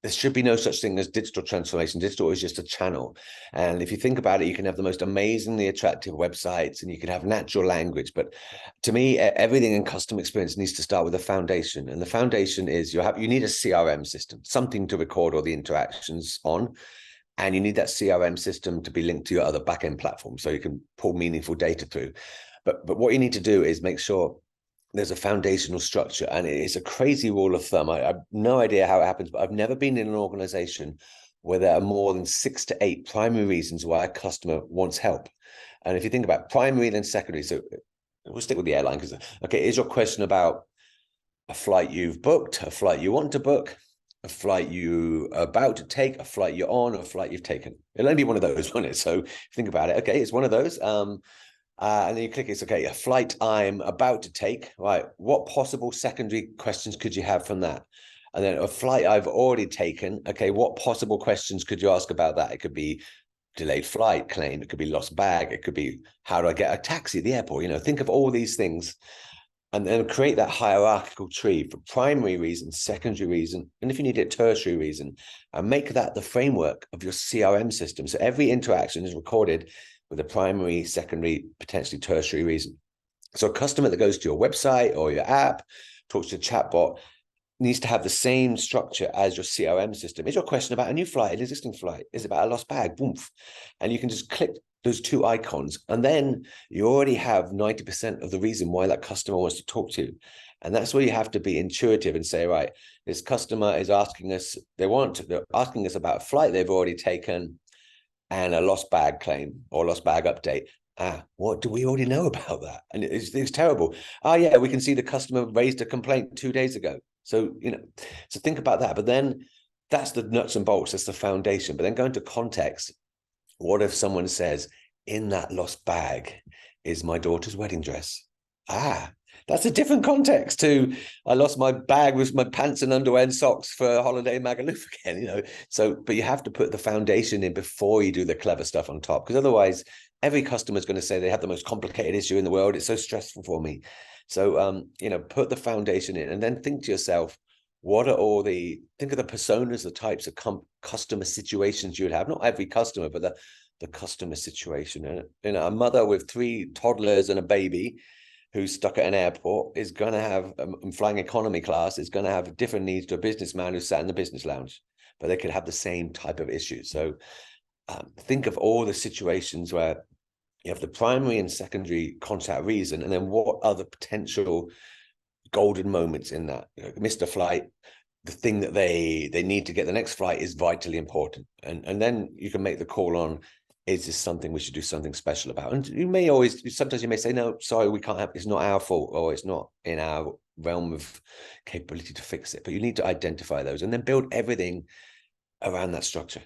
there should be no such thing as digital transformation. Digital is just a channel. And if you think about it, you can have the most amazingly attractive websites and you can have natural language. But to me, everything in customer experience needs to start with a foundation. And the foundation is you need a CRM system, something to record all the interactions on. And you need that CRM system to be linked to your other backend platforms so you can pull meaningful data through. But what you need to do is make sure there's a foundational structure, and it's a crazy rule of thumb. I have no idea how it happens, but I've never been in an organization where there are more than 6 to 8 primary reasons why a customer wants help. And if you think about primary, then secondary. So we'll stick with the airline because, okay, is your question about a flight you've booked, a flight you want to book, a flight you are about to take, a flight you're on, or a flight you've taken? It'll only be one of those, won't it? So think about it. Okay, it's one of those. And then you click, it's okay, a flight I'm about to take, right? What possible secondary questions could you have from that? And then a flight I've already taken, okay, what possible questions could you ask about that? It could be delayed flight claim, it could be lost bag, it could be how do I get a taxi at the airport? Think of all these things and then create that hierarchical tree for primary reason, secondary reason, and if you need it, tertiary reason, and make that the framework of your CRM system. So every interaction is recorded with a primary, secondary, potentially tertiary reason. So a customer that goes to your website or your app, talks to a chatbot, needs to have the same structure as your CRM system. Is your question about a new flight, an existing flight? Is it about a lost bag? Boom. And you can just click those 2 icons, and then you already have 90% of the reason why that customer wants to talk to you. And that's where you have to be intuitive and say, right, this customer is asking us, they're asking us about a flight they've already taken and a lost bag claim or lost bag update. What do we already know about that? And it's terrible. Yeah, we can see the customer raised a complaint 2 days ago. So, so think about that. But then that's the nuts and bolts, that's the foundation. But then go into context. What if someone says, in that lost bag is my daughter's wedding dress? That's a different context to I lost my bag with my pants and underwear and socks for a holiday in Magaluf again, So, but you have to put the foundation in before you do the clever stuff on top, because otherwise every customer is going to say they have the most complicated issue in the world. It's so stressful for me. So, put the foundation in and then think to yourself, think of the personas, the types of customer situations you would have. Not every customer, but the customer situation. And a mother with 3 toddlers and a baby who's stuck at an airport is going to have, flying economy class, is going to have different needs to a businessman who's sat in the business lounge, but they could have the same type of issue. So think of all the situations where you have the primary and secondary contact reason, and then what other potential golden moments in that. Missed a flight, the thing that they need to get the next flight is vitally important. And then you can make the call on, is this something we should do something special about? And sometimes you may say, no, sorry, we can't it's not our fault, or it's not in our realm of capability to fix it. But you need to identify those and then build everything around that structure.